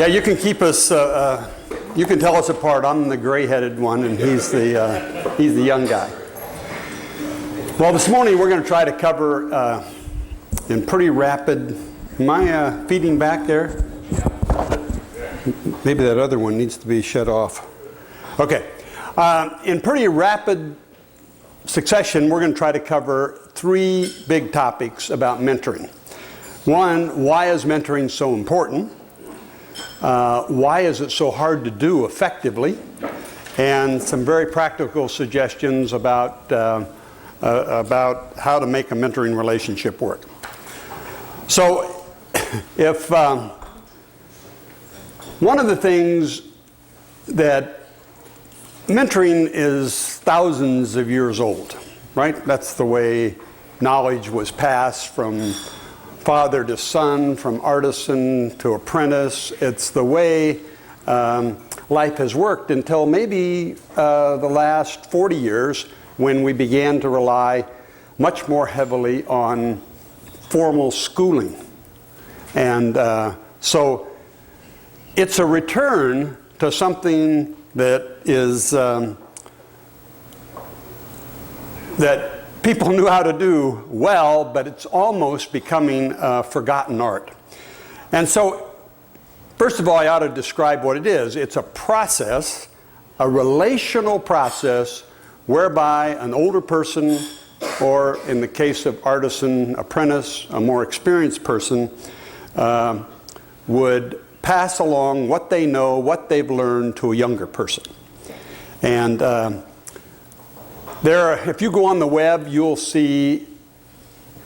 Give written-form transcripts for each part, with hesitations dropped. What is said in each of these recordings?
Yeah, you can keep us, you can tell us apart. I'm the gray-headed one, and he's the young guy. Well, this morning we're going to try to cover in pretty rapid, am I feeding back there? Maybe that other one needs to be shut off. Okay. In pretty rapid succession, we're going to try to cover three big topics about mentoring. One, why is mentoring so important? Why is it so hard to do effectively? And some very practical suggestions about how to make a mentoring relationship work. So, if one of the things that mentoring is thousands of years old, right? That's the way knowledge was passed from father to son, from artisan to apprentice. It's the way life has worked until maybe the last 40 years when we began to rely much more heavily on formal schooling. And so it's a return to something that is that people knew how to do well, but it's almost becoming a forgotten art. And so, first of all, I ought to describe what it is. It's a process, a relational process, whereby an older person, or in the case of artisan apprentice, a more experienced person, would pass along what they know, what they've learned to a younger person. And if you go on the web, you'll see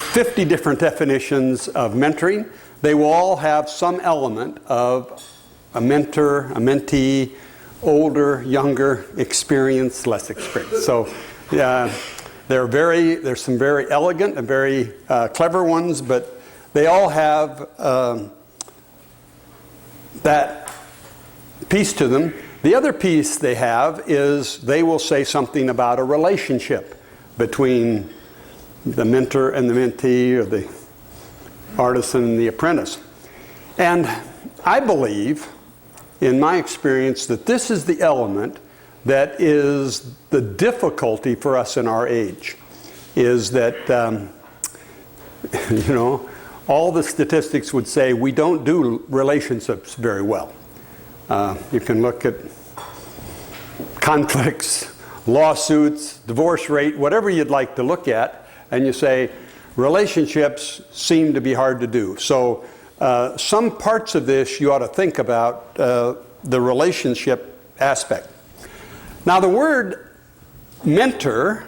50 different definitions of mentoring. They will all have some element of a mentor, a mentee, older, younger, experienced, less experienced. So there's some very elegant and very clever ones, but they all have that piece to them. The other piece they have is they will say something about a relationship between the mentor and the mentee, or the artisan and the apprentice. And I believe, in my experience, that this is the element that is the difficulty for us in our age, is that, all the statistics would say we don't do relationships very well. You can look at conflicts, lawsuits, divorce rate, whatever you'd like to look at, and you say relationships seem to be hard to do. So some parts of this you ought to think about the relationship aspect. Now, the word mentor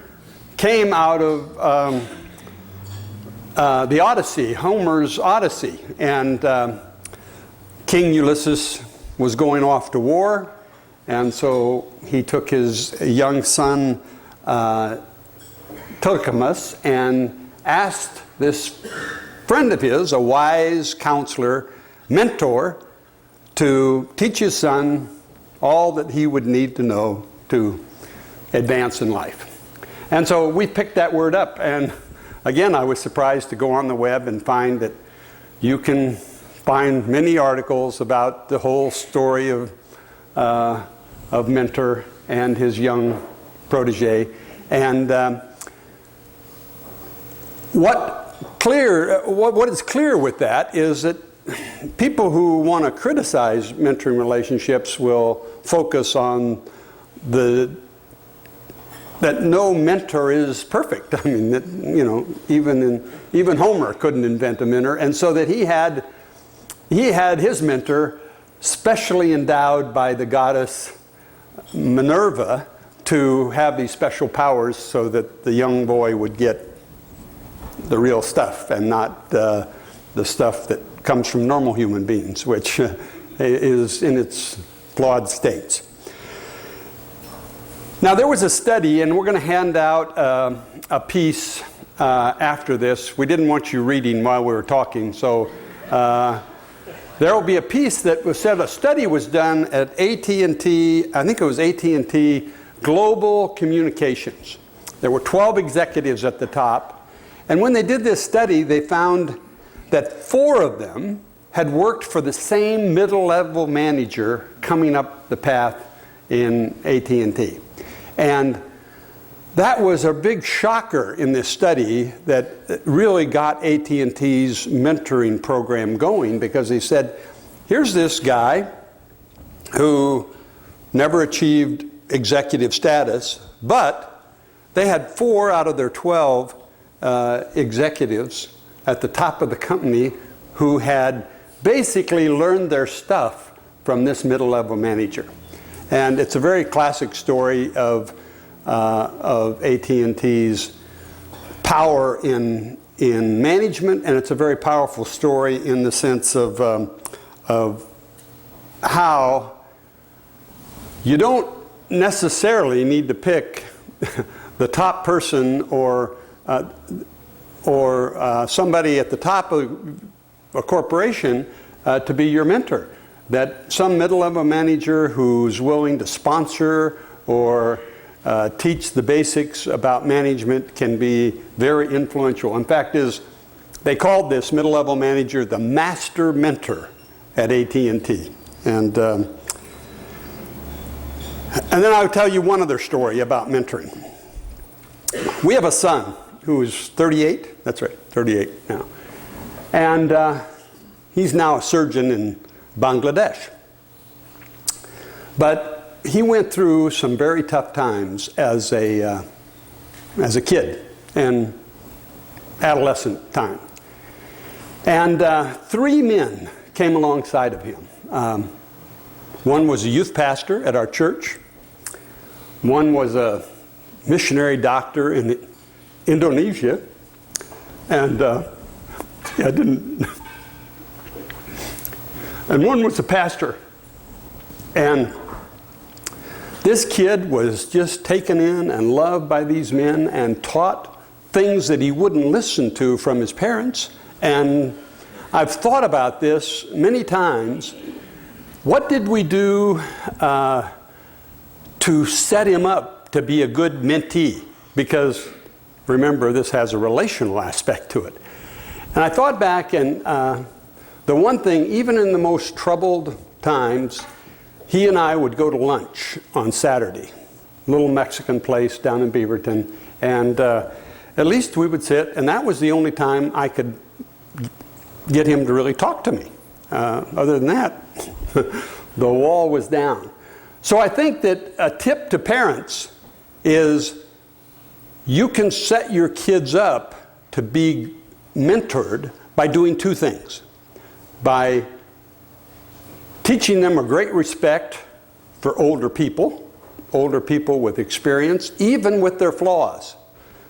came out of the Odyssey, Homer's Odyssey, and King Ulysses was going off to war, and so he took his young son Telemachus and asked this friend of his, a wise counselor, mentor, to teach his son all that he would need to know to advance in life. And so we picked that word up, and again, I was surprised to go on the web and find that you can find many articles about the whole story of mentor and his young protege. And what is clear with that is that people who want to criticize mentoring relationships will focus on that no mentor is perfect. I mean, that, even Homer couldn't invent a mentor, and so that he had his mentor specially endowed by the goddess Minerva to have these special powers so that the young boy would get the real stuff and not the stuff that comes from normal human beings, which is in its flawed states. Now, there was a study, and we're going to hand out a piece after this. We didn't want you reading while we were talking, so there will be a piece that was said, a study was done at AT&T, I think it was AT&T Global Communications. There were 12 executives at the top, and when they did this study, they found that 4 of them had worked for the same middle-level manager coming up the path in AT&T. And that was a big shocker in this study that really got AT&T's mentoring program going, because they said, here's this guy who never achieved executive status, but they had 4 out of their 12 executives at the top of the company who had basically learned their stuff from this middle-level manager. And it's a very classic story of AT&T's power in management, and it's a very powerful story in the sense of how you don't necessarily need to pick the top person or somebody at the top of a corporation to be your mentor. That some middle-level manager who's willing to sponsor or teach the basics about management can be very influential. In fact, they called this middle-level manager the master mentor at AT&T. And then I'll tell you one other story about mentoring. We have a son who is 38. That's right, 38 now. And he's now a surgeon in Bangladesh. But he went through some very tough times as a kid and adolescent time. And 3 men came alongside of him. One was a youth pastor at our church. One was a missionary doctor in Indonesia. And and one was a pastor. And this kid was just taken in and loved by these men and taught things that he wouldn't listen to from his parents. And I've thought about this many times. What did we do to set him up to be a good mentee? Because remember, this has a relational aspect to it. And I thought back, and the one thing, even in the most troubled times, he and I would go to lunch on Saturday, a little Mexican place down in Beaverton, and at least we would sit, and that was the only time I could get him to really talk to me. Other than that, the wall was down. So I think that a tip to parents is you can set your kids up to be mentored by doing 2 things. By teaching them a great respect for older people with experience, even with their flaws.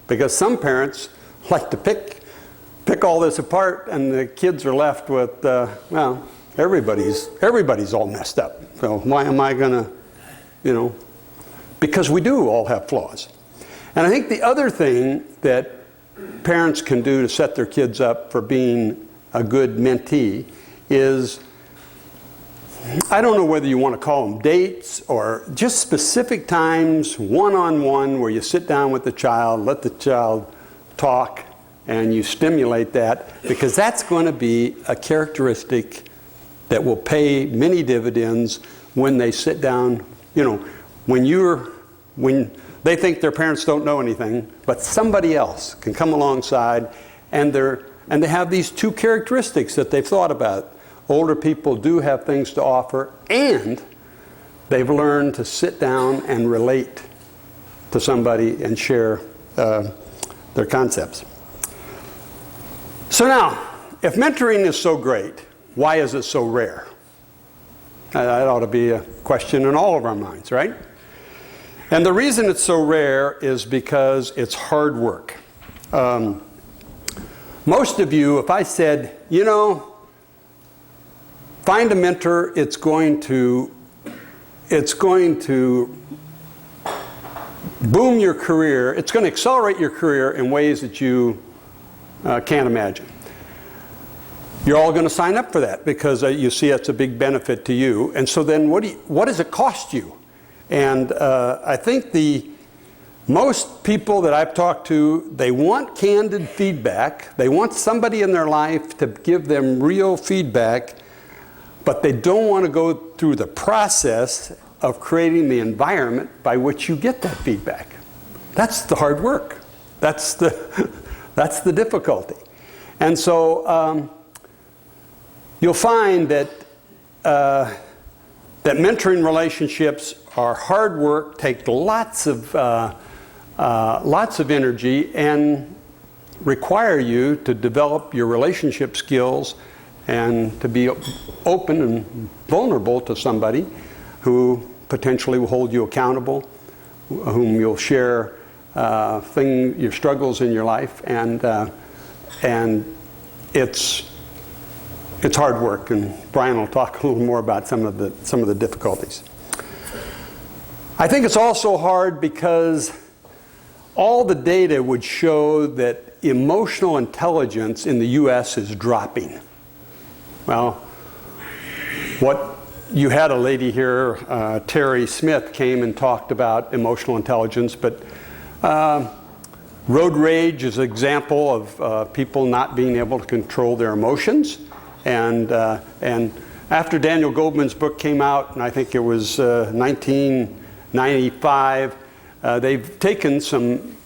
Because some parents like to pick all this apart, and the kids are left with, well, everybody's all messed up. So why am I going to, because we do all have flaws. And I think the other thing that parents can do to set their kids up for being a good mentee is, I don't know whether you want to call them dates or just specific times, one-on-one, where you sit down with the child, let the child talk, and you stimulate that, because that's going to be a characteristic that will pay many dividends when they sit down, when they think their parents don't know anything, but somebody else can come alongside, and they have these 2 characteristics that they've thought about. Older people do have things to offer, and they've learned to sit down and relate to somebody and share their concepts. So now, if mentoring is so great, why is it so rare? That ought to be a question in all of our minds, right? And the reason it's so rare is because it's hard work. Most of you, if I said, find a mentor, it's going to boom your career, it's going to accelerate your career in ways that you can't imagine. You're all going to sign up for that because you see it's a big benefit to you. And so then what does it cost you? And I think the Most people that I've talked to, they want candid feedback. They want somebody in their life to give them real feedback, but they don't want to go through the process of creating the environment by which you get that feedback. That's the hard work. That's the difficulty. And so you'll find that that mentoring relationships are hard work, take lots of energy, and require you to develop your relationship skills and to be open and vulnerable to somebody who potentially will hold you accountable, whom you'll share your struggles in your life, and it's hard work, and Brian will talk a little more about some of the difficulties. I think it's also hard because all the data would show that emotional intelligence in the U.S. is dropping. Well, you had a lady here, Terry Smith, came and talked about emotional intelligence, but road rage is an example of people not being able to control their emotions. And after Daniel Goldman's book came out, and I think it was 1995, they've taken some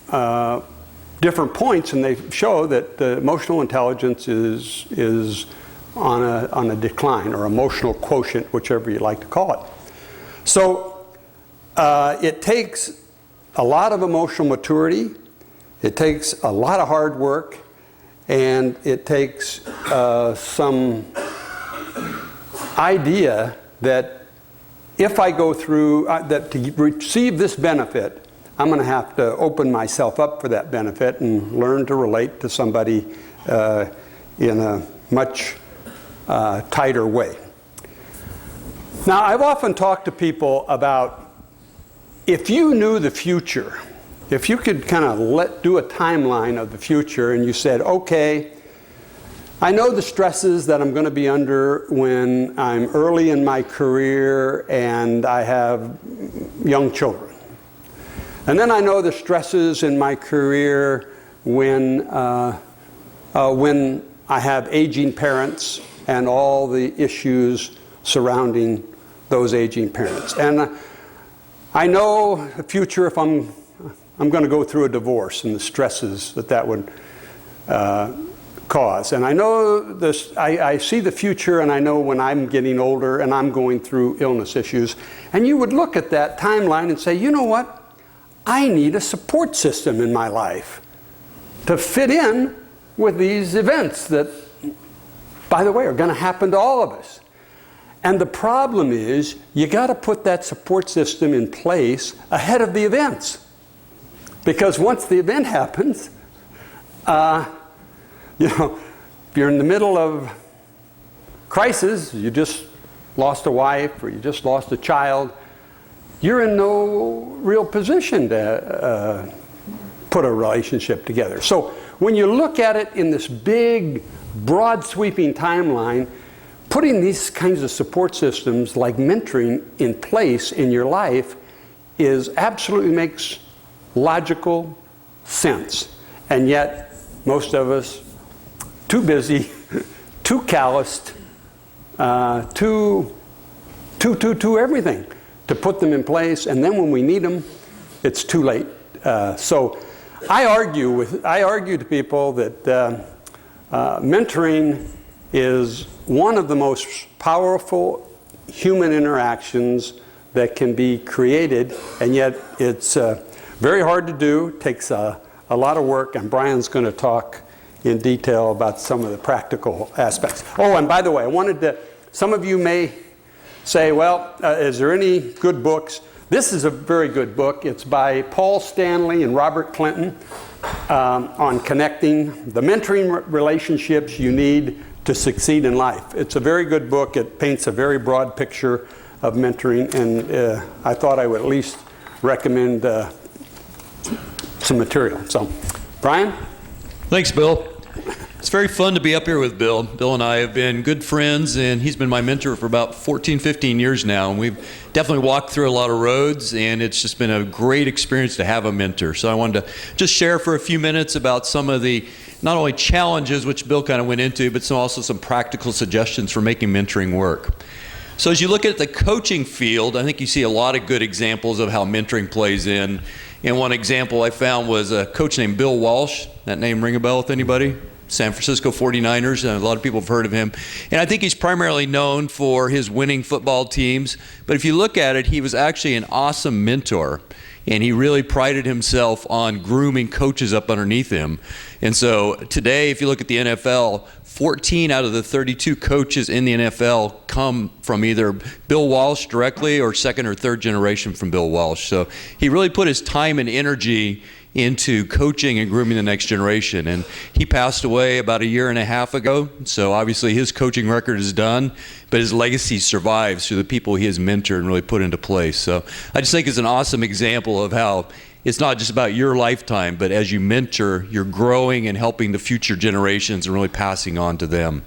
different points, and they show that the emotional intelligence is on a decline, or emotional quotient, whichever you like to call it. So it takes a lot of emotional maturity, it takes a lot of hard work, and it takes some idea that if I go through, that to receive this benefit, I'm going to have to open myself up for that benefit and learn to relate to somebody in a much tighter way. Now, I've often talked to people about, if you knew the future, if you could kind of do a timeline of the future, and you said, okay, I know the stresses that I'm going to be under when I'm early in my career and I have young children. And then I know the stresses in my career when I have aging parents and all the issues surrounding those aging parents. And I know the future if I'm going to go through a divorce and the stresses that would cause. And I know this, I see the future, and I know when I'm getting older and I'm going through illness issues. And you would look at that timeline and say, you know what? I need a support system in my life to fit in with these events that, by the way, are going to happen to all of us. And the problem is, you got to put that support system in place ahead of the events. Because once the event happens, if you're in the middle of crisis, you just lost a wife or you just lost a child, you're in no real position to put a relationship together. So when you look at it in this big, broad sweeping timeline, putting these kinds of support systems like mentoring in place in your life absolutely makes logical sense. And yet, most of us, too busy, too calloused, too everything to put them in place. And then when we need them, it's too late. So I argue to people that mentoring is one of the most powerful human interactions that can be created, and yet it's very hard to do, takes a lot of work, and Brian's going to talk in detail about some of the practical aspects. Oh, and by the way, some of you may say, well, is there any good books? This is a very good book. It's by Paul Stanley and Robert Clinton on connecting the mentoring relationships you need to succeed in life. It's a very good book. It paints a very broad picture of mentoring, and I thought I would at least recommend some material. So, Brian? Thanks, Bill. It's very fun to be up here with Bill. Bill and I have been good friends, and he's been my mentor for about 14, 15 years now. And we've definitely walked through a lot of roads, and it's just been a great experience to have a mentor. So I wanted to just share for a few minutes about some of the not only challenges, which Bill kind of went into, but also some practical suggestions for making mentoring work. So as you look at the coaching field, I think you see a lot of good examples of how mentoring plays in. And one example I found was a coach named Bill Walsh. That name ring a bell with anybody? San Francisco 49ers, and a lot of people have heard of him. And I think he's primarily known for his winning football teams. But if you look at it, he was actually an awesome mentor. And he really prided himself on grooming coaches up underneath him. And so today, if you look at the NFL, 14 out of the 32 coaches in the NFL come from either Bill Walsh directly or second or third generation from Bill Walsh. So he really put his time and energy into coaching and grooming the next generation. And he passed away about a year and a half ago. So obviously his coaching record is done, but his legacy survives through the people he has mentored and really put into place. So I just think it's an awesome example of how it's not just about your lifetime, but as you mentor, you're growing and helping the future generations and really passing on to them.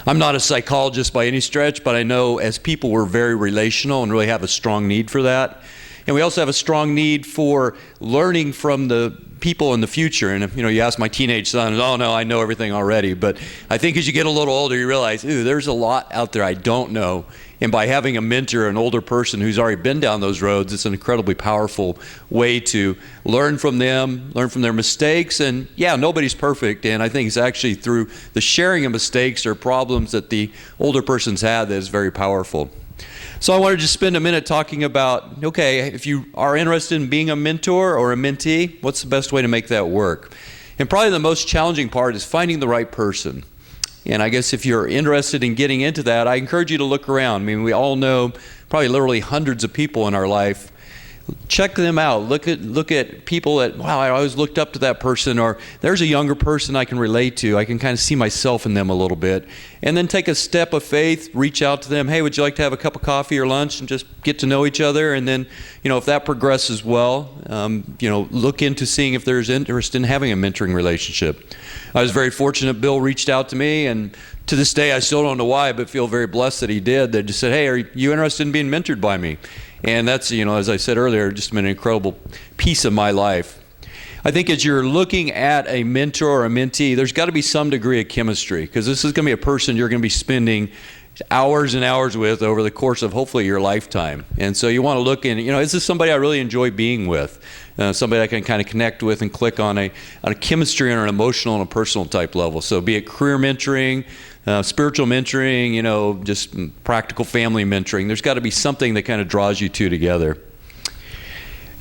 I'm not a psychologist by any stretch, but I know as people we're very relational and really have a strong need for that. And we also have a strong need for learning from the people in the future. And if, you ask my teenage son, oh no, I know everything already. But I think as you get a little older, you realize, ooh, there's a lot out there I don't know. And by having a mentor, an older person who's already been down those roads, it's an incredibly powerful way to learn from them, learn from their mistakes. And yeah, nobody's perfect. And I think it's actually through the sharing of mistakes or problems that the older person's had that is very powerful. So I wanted to spend a minute talking about, okay, if you are interested in being a mentor or a mentee, what's the best way to make that work? And probably the most challenging part is finding the right person. And I guess if you're interested in getting into that, I encourage you to look around. I mean, we all know probably literally hundreds of people in our life. Check them out. Look at people that, wow, I always looked up to that person, or there's a younger person I can relate to. I can kind of see myself in them a little bit. And then take a step of faith, reach out to them. Hey, would you like to have a cup of coffee or lunch and just get to know each other? And then, if that progresses well, look into seeing if there's interest in having a mentoring relationship. I was very fortunate. Bill reached out to me, and to this day, I still don't know why, but feel very blessed that he did. They just said, hey, are you interested in being mentored by me? And that's, as I said earlier, just been an incredible piece of my life. I think as you're looking at a mentor or a mentee, there's got to be some degree of chemistry, because this is going to be a person you're going to be spending hours and hours with over the course of hopefully your lifetime. And so you want to look in, is this somebody I really enjoy being with? Somebody I can kind of connect with and click on a chemistry on an emotional and a personal type level. So be it career mentoring, spiritual mentoring, just practical family mentoring. There's got to be something that kind of draws you two together.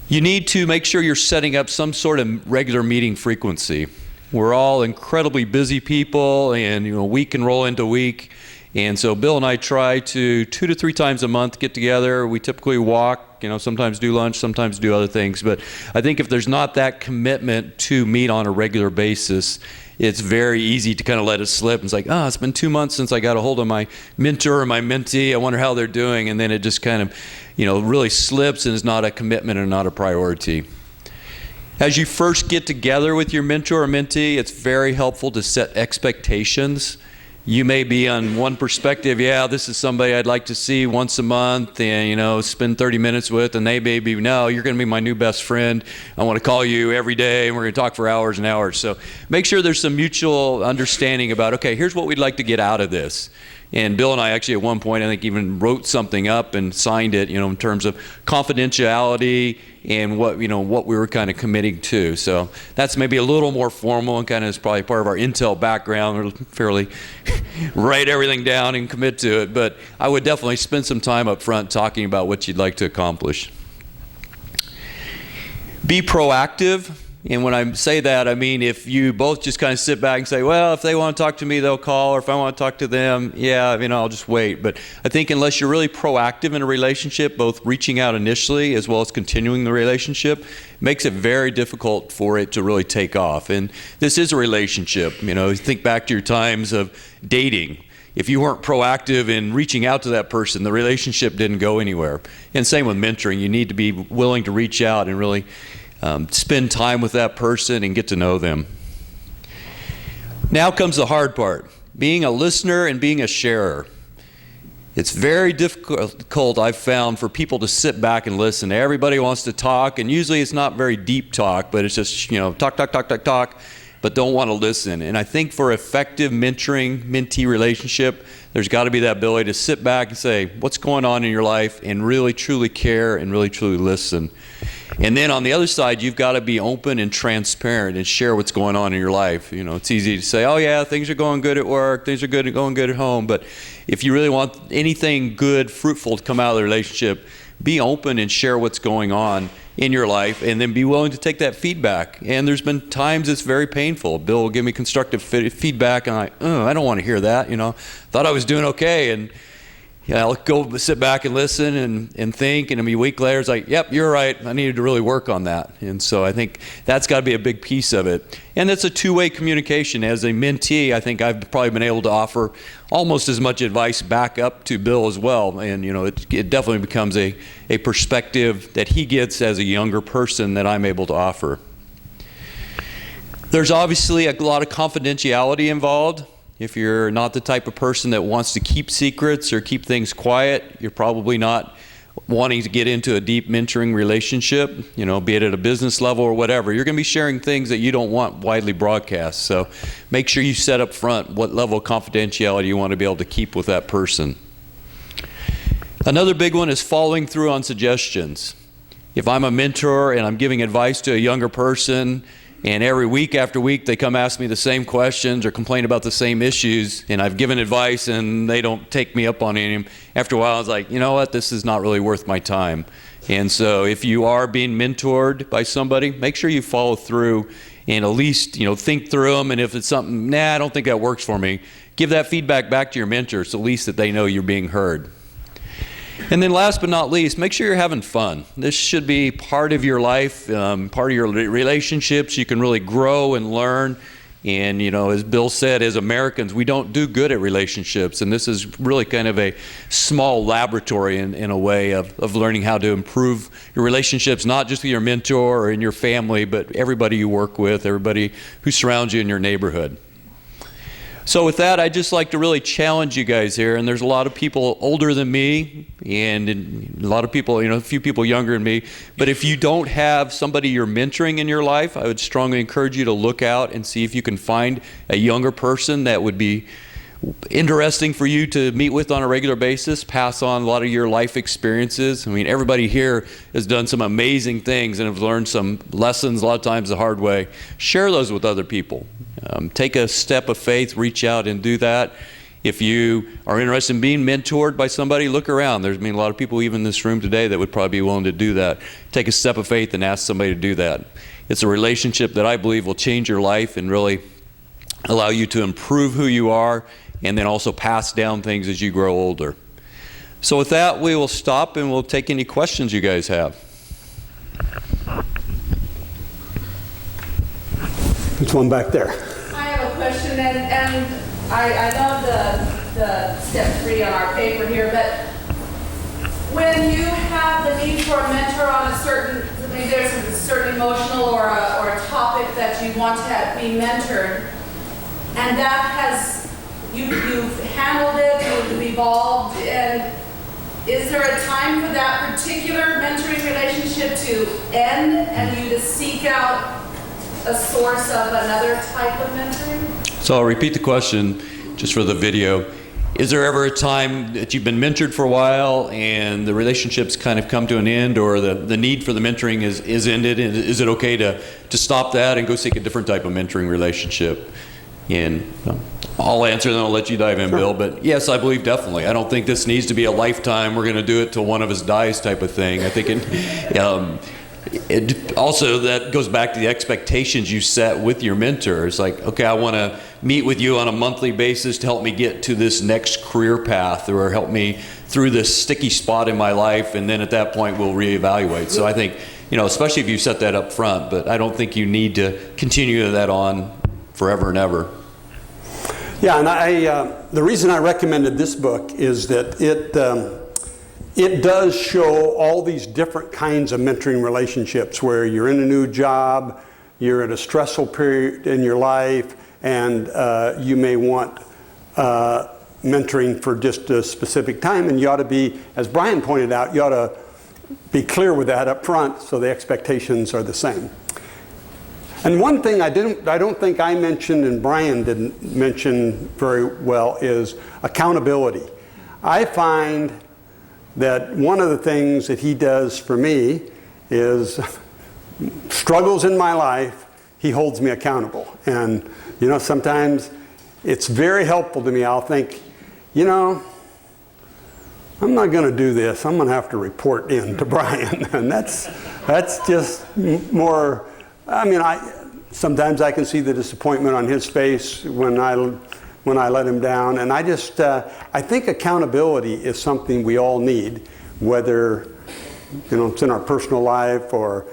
You need to make sure you're setting up some sort of regular meeting frequency. We're all incredibly busy people, and week can roll into week. And so Bill and I try to 2 to 3 times a month get together. We typically walk, sometimes do lunch, sometimes do other things. But I think if there's not that commitment to meet on a regular basis, it's very easy to kind of let it slip. It's like, it's been 2 months since I got a hold of my mentor or my mentee. I wonder how they're doing. And then it just kind of, really slips and is not a commitment and not a priority. As you first get together with your mentor or mentee, it's very helpful to set expectations. You may be on one perspective, this is somebody I'd like to see once a month and, spend 30 minutes with, and they may be, no, you're going to be my new best friend. I want to call you every day, and we're going to talk for hours and hours. So make sure there's some mutual understanding about, okay, here's what we'd like to get out of this. And Bill and I actually at one point, I think, even wrote something up and signed it, in terms of confidentiality and what we were kind of committing to. So that's maybe a little more formal and kind of is probably part of our Intel background. We're fairly write everything down and commit to it. But I would definitely spend some time up front talking about what you'd like to accomplish. Be proactive. And when I say that, I mean if you both just kind of sit back and say, well, if they want to talk to me, they'll call, or if I want to talk to them, I'll just wait. But I think unless you're really proactive in a relationship, both reaching out initially as well as continuing the relationship, makes it very difficult for it to really take off. And this is a relationship. Think back to your times of dating. If you weren't proactive in reaching out to that person, the relationship didn't go anywhere. And same with mentoring. You need to be willing to reach out and really spend time with that person and get to know them. Now comes the hard part, being a listener and being a sharer. It's very difficult, I've found, for people to sit back and listen. Everybody wants to talk, and usually it's not very deep talk, but it's just, talk, but don't want to listen. And I think for effective mentoring-mentee relationship, there's got to be that ability to sit back and say, what's going on in your life, and really truly care and really truly listen. And then on the other side, you've got to be open and transparent and share what's going on in your life. It's easy to say, oh yeah, things are going good at work, things are going good at home. But if you really want anything good, fruitful to come out of the relationship, be open and share what's going on in your life, and then be willing to take that feedback. And there's been times it's very painful. Bill will give me constructive feedback, and I don't want to hear that. Thought I was doing okay, and I'll go sit back and listen and think, and a week later it's like, yep, you're right, I needed to really work on that. And so I think that's got to be a big piece of it. And it's a two-way communication. As a mentee, I think I've probably been able to offer almost as much advice back up to Bill as well. And it definitely becomes a perspective that he gets as a younger person that I'm able to offer. There's obviously a lot of confidentiality involved. If you're not the type of person that wants to keep secrets or keep things quiet, you're probably not wanting to get into a deep mentoring relationship, be it at a business level or whatever. You're going to be sharing things that you don't want widely broadcast. So make sure you set up front what level of confidentiality you want to be able to keep with that person. Another big one is following through on suggestions. If I'm a mentor and I'm giving advice to a younger person, and every week after week they come ask me the same questions or complain about the same issues, and I've given advice and they don't take me up on any of them, after a while I was like, you know what, this is not really worth my time. And so if you are being mentored by somebody, make sure you follow through and at least think through them, and if it's something, I don't think that works for me, give that feedback back to your mentor so at least that they know you're being heard. And then last but not least, make sure you're having fun. This should be part of your life, part of your relationships. You can really grow and learn. And, as Bill said, as Americans, we don't do good at relationships. And this is really kind of a small laboratory in a way of learning how to improve your relationships, not just with your mentor or in your family, but everybody you work with, everybody who surrounds you in your neighborhood. So with that, I'd just like to really challenge you guys here. And there's a lot of people older than me, and a lot of people, a few people younger than me. But if you don't have somebody you're mentoring in your life, I would strongly encourage you to look out and see if you can find a younger person that would be interesting for you to meet with on a regular basis, pass on a lot of your life experiences. Everybody here has done some amazing things and have learned some lessons a lot of times the hard way. Share those with other people. Take a step of faith, reach out and do that. If you are interested in being mentored by somebody, look around. There's a lot of people even in this room today that would probably be willing to do that. Take a step of faith and ask somebody to do that. It's a relationship that I believe will change your life and really allow you to improve who you are, and then also pass down things as you grow older. So with that, we will stop and we'll take any questions you guys have. There's one back there. I have a question, and I know the step 3 on our paper here, but when you have the need for a mentor on a certain, there's a certain emotional or a topic that you want to be mentored, and that has you've handled it, you've evolved, and is there a time for that particular mentoring relationship to end and you to seek out a source of another type of mentoring? So I'll repeat the question just for the video. Is there ever a time that you've been mentored for a while and the relationship's kind of come to an end, or the need for the mentoring is ended? Is it okay to stop that and go seek a different type of mentoring relationship? And I'll answer, then I'll let you dive in, Bill. But yes, I believe definitely. I don't think this needs to be a lifetime, we're going to do it till one of us dies type of thing. I think it also, that goes back to the expectations you set with your mentor. It's like, okay, I want to meet with you on a monthly basis to help me get to this next career path, or help me through this sticky spot in my life, and then at that point we'll reevaluate. So I think, especially if you set that up front, but I don't think you need to continue that on forever and ever. Yeah, and the reason I recommended this book is that it does show all these different kinds of mentoring relationships where you're in a new job, you're at a stressful period in your life, and you may want mentoring for just a specific time, and you ought to be, as Brian pointed out, you ought to be clear with that up front so the expectations are the same. And one thing I don't think I mentioned and Brian didn't mention very well is accountability. I find that one of the things that he does for me is struggles in my life, he holds me accountable. And, you know, sometimes it's very helpful to me. I'll think, you know, I'm not going to do this. I'm going to have to report in to Brian. And that's just more, I mean, sometimes I can see the disappointment on his face when I let him down. And I think accountability is something we all need, whether, you know, it's in our personal life or,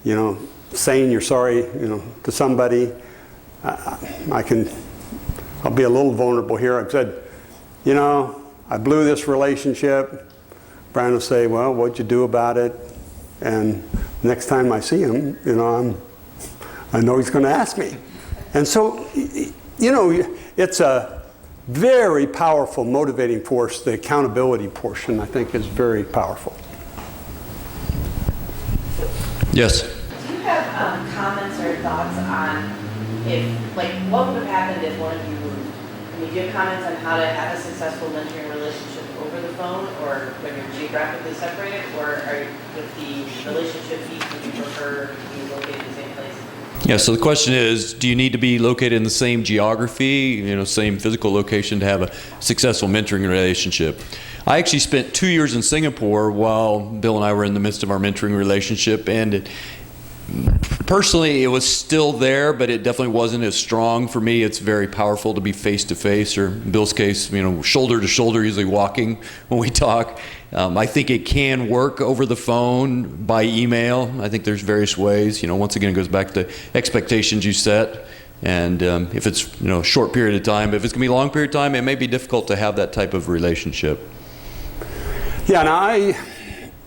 you know, saying you're sorry, you know, to somebody. I'll be a little vulnerable here. I've said, you know, I blew this relationship. Brian will say, well, what'd you do about it? And next time I see him, you know, I know he's going to ask me. And so, you know, it's a very powerful motivating force. The accountability portion, I think, is very powerful. Yes. Do you have comments or thoughts on what would have happened if one of you moved? I mean, do you have comments on how to have a successful mentoring relationship over the phone, or when you're geographically separated, or with the relationship piece, would you prefer to be located in the same place? Yeah, so the question is, do you need to be located in the same geography, you know, same physical location to have a successful mentoring relationship? I actually spent 2 years in Singapore while Bill and I were in the midst of our mentoring relationship, and personally, it was still there, but it definitely wasn't as strong for me. It's very powerful to be face-to-face, or in Bill's case, you know, shoulder-to-shoulder, usually walking when we talk. I think it can work over the phone, by email. I think there's various ways. You know, once again, it goes back to expectations you set. And if it's, you know, a short period of time, if it's going to be a long period of time, it may be difficult to have that type of relationship. Yeah, now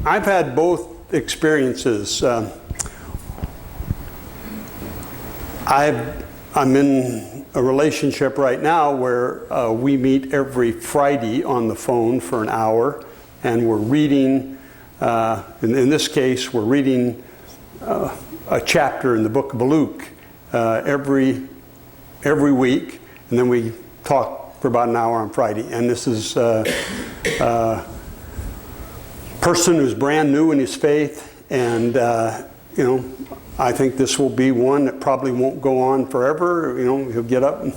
I've had both experiences. I'm in a relationship right now where we meet every Friday on the phone for an hour, and we're reading, in this case, we're reading a chapter in the book of Luke every week, and then we talk for about an hour on Friday. And this is a person who's brand new in his faith, and you know, I think this will be one that probably won't go on forever. You know, he'll get up and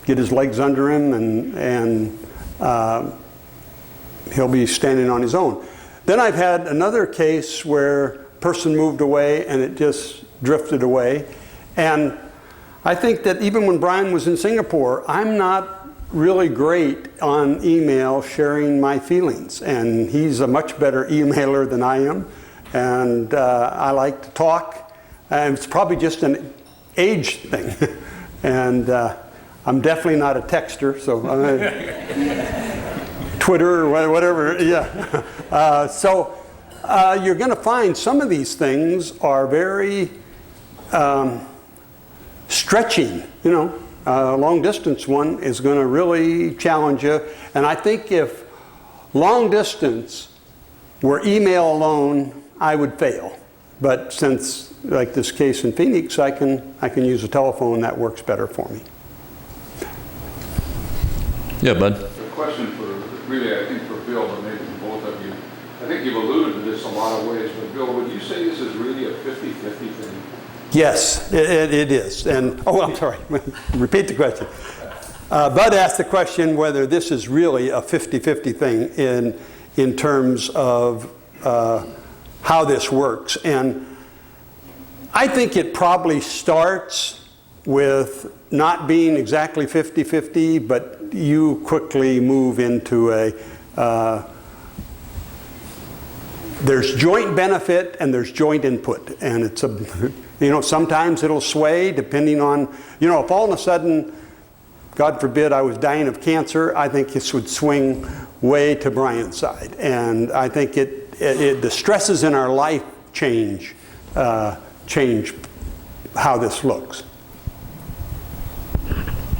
get his legs under him, and he'll be standing on his own. Then I've had another case where a person moved away and it just drifted away. And I think that even when Brian was in Singapore, I'm not really great on email sharing my feelings. And he's a much better emailer than I am. And I like to talk. And it's probably just an age thing. And I'm definitely not a texter, so Twitter or whatever, yeah. So you're going to find some of these things are very stretching, you know. A long distance one is going to really challenge you. And I think if long distance were email alone, I would fail. But since, like this case in Phoenix, I can use a telephone that works better for me. Yeah, bud. A question for, really, I think for Bill, but maybe for both of you. I think you've alluded to this a lot of ways, but Bill, would you say this is really a 50-50 thing? Yes, it is. And, oh, I'm sorry, repeat the question. Bud asked the question whether this is really a 50-50 thing in terms of how this works. And I think it probably starts with not being exactly 50-50, but you quickly move into there's joint benefit and there's joint input. And it's sometimes it'll sway depending on, if all of a sudden, God forbid, I was dying of cancer, I think this would swing way to Brian's side. And I think the stresses in our life change how this looks.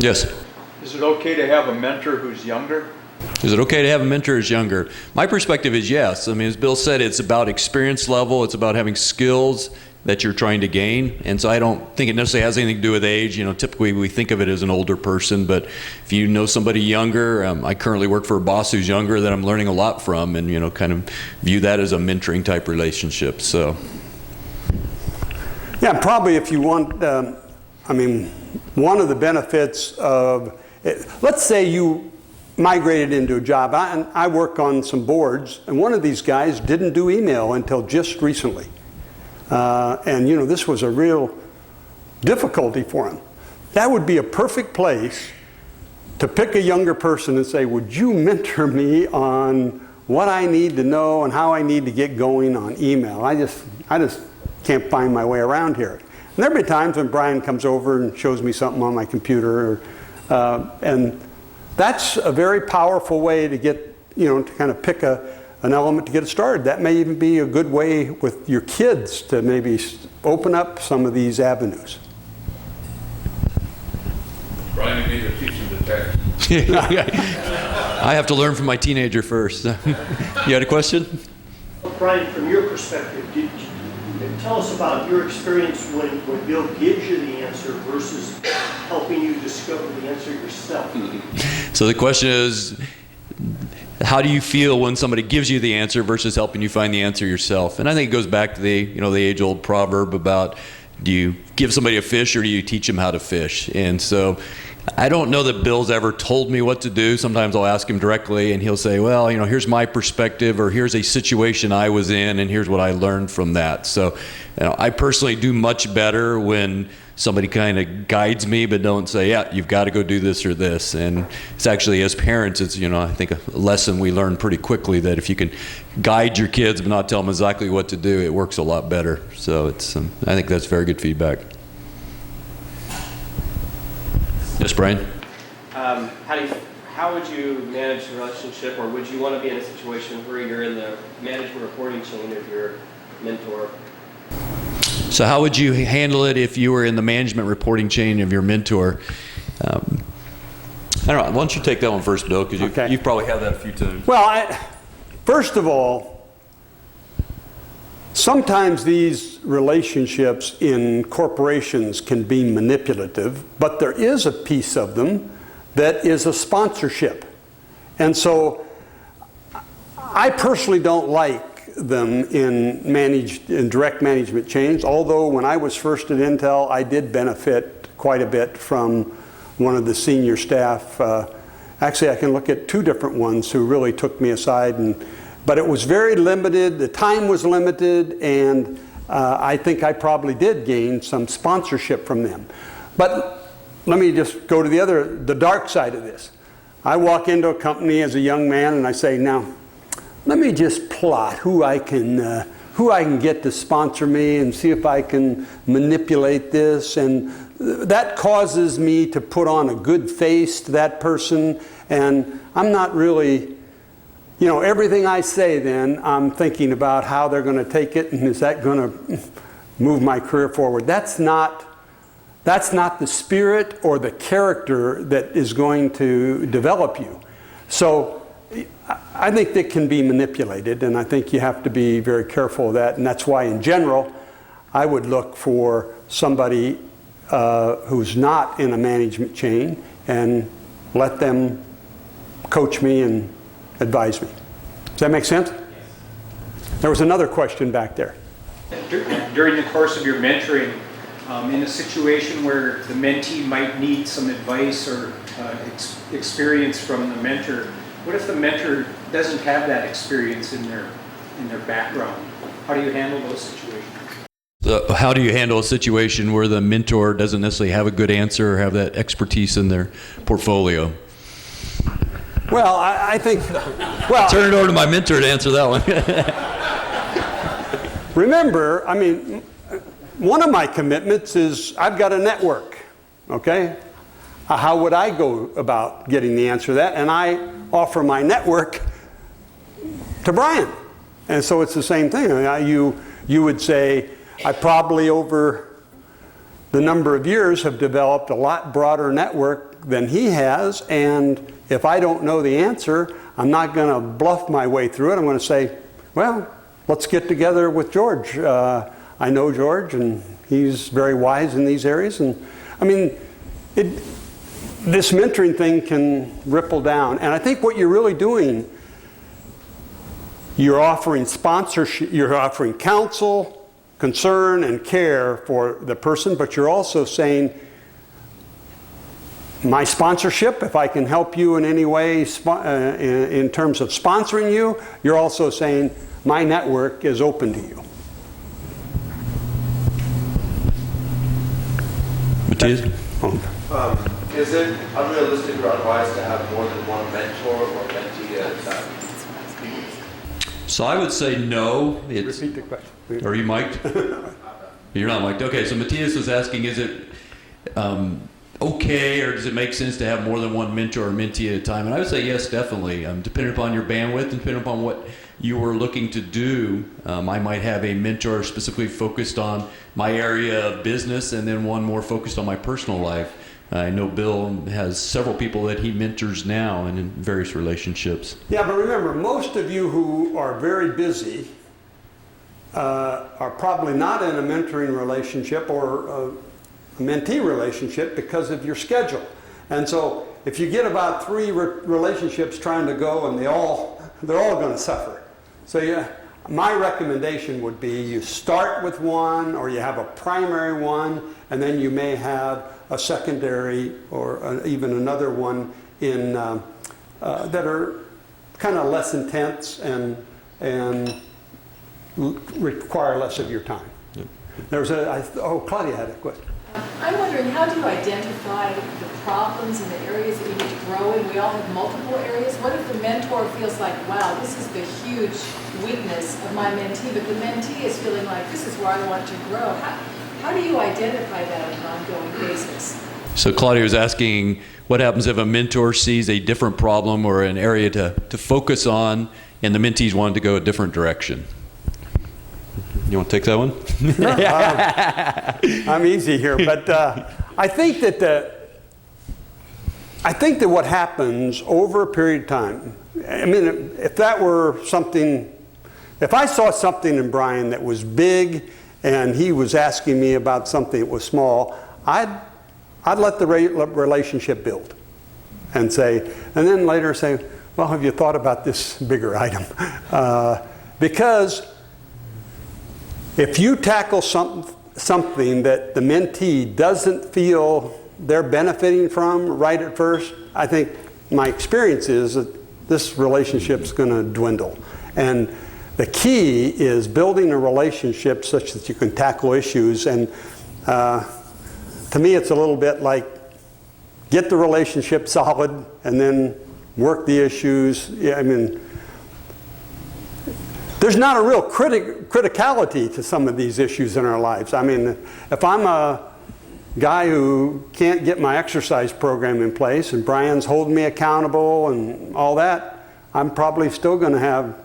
Yes. Is it okay to have a mentor who's younger? Is it okay to have a mentor who's younger? My perspective is yes. I mean, as Bill said, it's about experience level. It's about having skills that you're trying to gain. And so I don't think it necessarily has anything to do with age. You know, typically we think of it as an older person, but if you know somebody younger, I currently work for a boss who's younger that I'm learning a lot from, and, you know, kind of view that as a mentoring type relationship. So. Yeah, probably if you want, I mean, one of the benefits of, let's say you migrated into a job. I work on some boards, and one of these guys didn't do email until just recently. And, you know, this was a real difficulty for him. That would be a perfect place to pick a younger person and say, would you mentor me on what I need to know and how I need to get going on email? I just can't find my way around here. And there have been times when Brian comes over and shows me something on my computer, and that's a very powerful way to get, you know, to kind of pick an element to get it started. That may even be a good way with your kids to maybe open up some of these avenues. Brian, you need to teach him to text. I have to learn from my teenager first. You had a question? Brian, from your perspective, tell us about your experience when Bill gives you the answer versus helping you discover the answer yourself. So the question is, how do you feel when somebody gives you the answer versus helping you find the answer yourself? And I think it goes back to the age-old proverb about, do you give somebody a fish or do you teach them how to fish? And so I don't know that Bill's ever told me what to do. Sometimes I'll ask him directly and he'll say, well, you know, here's my perspective, or here's a situation I was in and here's what I learned from that. So, you know, I personally do much better when somebody kind of guides me, but don't say, yeah, you've got to go do this or this. And it's actually, as parents, it's, you know, I think a lesson we learn pretty quickly that if you can guide your kids but not tell them exactly what to do, it works a lot better. So it's, I think that's very good feedback. Yes, Brian? How would you manage the relationship, or would you want to be in a situation where you're in the management reporting chain of your mentor? So how would you handle it if you were in the management reporting chain of your mentor? I don't know. Why don't you take that one first, Bill, because you've probably had that a few times. Well, first of all, sometimes these relationships in corporations can be manipulative, but there is a piece of them that is a sponsorship. And so I personally don't like them in direct management chains, although when I was first at Intel, I did benefit quite a bit from one of the senior staff. Actually, I can look at two different ones who really took me aside, but it was very limited, the time was limited, and I think I probably did gain some sponsorship from them. But let me just go to the dark side of this. I walk into a company as a young man and I say, now, let me just plot who I can get to sponsor me and see if I can manipulate this. And that causes me to put on a good face to that person. And I'm not really, you know, everything I say then, I'm thinking about how they're going to take it and is that going to move my career forward. That's not the spirit or the character that is going to develop you. So I think that can be manipulated, and I think you have to be very careful of that. And that's why, in general, I would look for somebody who's not in a management chain and let them coach me and advise me. Does that make sense? There was another question back there. During the course of your mentoring, in a situation where the mentee might need some advice or experience from the mentor, what if the mentor doesn't have that experience in their background? How do you handle those situations? How do you handle a situation where the mentor doesn't necessarily have a good answer or have that expertise in their portfolio? Well, I think, well, turn it over to my mentor to answer that one. Remember, I mean, one of my commitments is I've got a network, okay? How would I go about getting the answer to that? And I offer my network to Brian. And so it's the same thing. I mean, you would say, I probably over the number of years have developed a lot broader network than he has, and if I don't know the answer, I'm not going to bluff my way through it. I'm going to say, well, let's get together with George. I know George, and he's very wise in these areas. And I mean, this mentoring thing can ripple down. And I think what you're really doing, you're offering sponsorship, you're offering counsel, concern, and care for the person, but you're also saying, my sponsorship, if I can help you in any way in terms of sponsoring you, you're also saying, my network is open to you. Matthias? Is it unrealistic or unwise to have more than one mentor or mentee at a time? So I would say no. Repeat the question. Are you mic'd? You're not mic'd. Okay, so Matthias was asking, is it okay, or does it make sense to have more than one mentor or mentee at a time? And I would say yes, definitely. Depending upon your bandwidth and depending upon what you were looking to do, I might have a mentor specifically focused on my area of business and then one more focused on my personal life. I know Bill has several people that he mentors now and in various relationships. Yeah, but remember, most of you who are very busy are probably not in a mentoring relationship or a mentee relationship because of your schedule. And so if you get about 3 relationships trying to go, and they're all going to suffer. So yeah, my recommendation would be you start with one, or you have a primary one, and then you may have a secondary or even another one in that are kind of less intense and require less of your time. Yeah. Claudia had a question. I'm wondering, how do you identify the problems in the areas that you need to grow in? We all have multiple areas. What if the mentor feels like, wow, this is the huge weakness of my mentee, but the mentee is feeling like, this is where I want to grow? How do you identify that on an ongoing basis? So Claudia was asking, what happens if a mentor sees a different problem or an area to focus on, and the mentees want to go a different direction? You want to take that one? I'm easy here, but I think that what happens over a period of time, I mean, if that were something, if I saw something in Brian that was big and he was asking me about something that was small, I'd let the relationship build and then later say, well, have you thought about this bigger item? Because if you tackle something that the mentee doesn't feel they're benefiting from right at first, I think my experience is that this relationship's going to dwindle. And the key is building a relationship such that you can tackle issues. And to me, it's a little bit like get the relationship solid and then work the issues. Yeah, I mean, there's not a real criticality to some of these issues in our lives. I mean, if I'm a guy who can't get my exercise program in place and Brian's holding me accountable and all that, I'm probably still going to have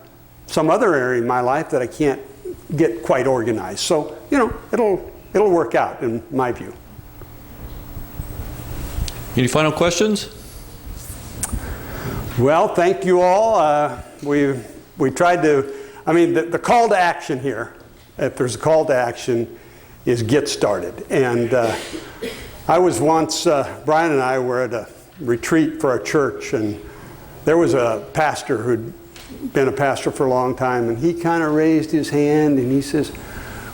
some other area in my life that I can't get quite organized. So, you know, it'll work out in my view. Any final questions? Well, thank you all. We tried to, I mean, the call to action here, if there's a call to action, is get started. And I was once, Brian and I were at a retreat for a church, and there was a pastor who'd been a pastor for a long time, and he kind of raised his hand and he says,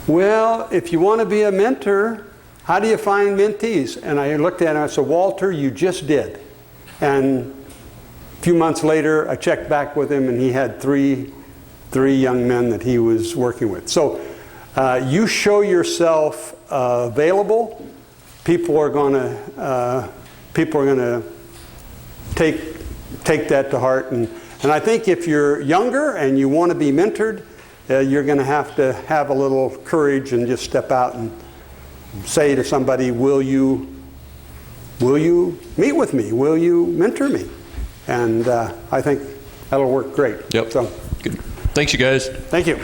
well, if you want to be a mentor, how do you find mentees? And I looked at him and I said, Walter, you just did. And a few months later, I checked back with him and he had three young men that he was working with. So you show yourself available, people are going to take that to heart. And I think if you're younger and you want to be mentored, you're going to have a little courage and just step out and say to somebody, will you meet with me? Will you mentor me? And I think that'll work great. Yep. So, good. Thanks, you guys. Thank you.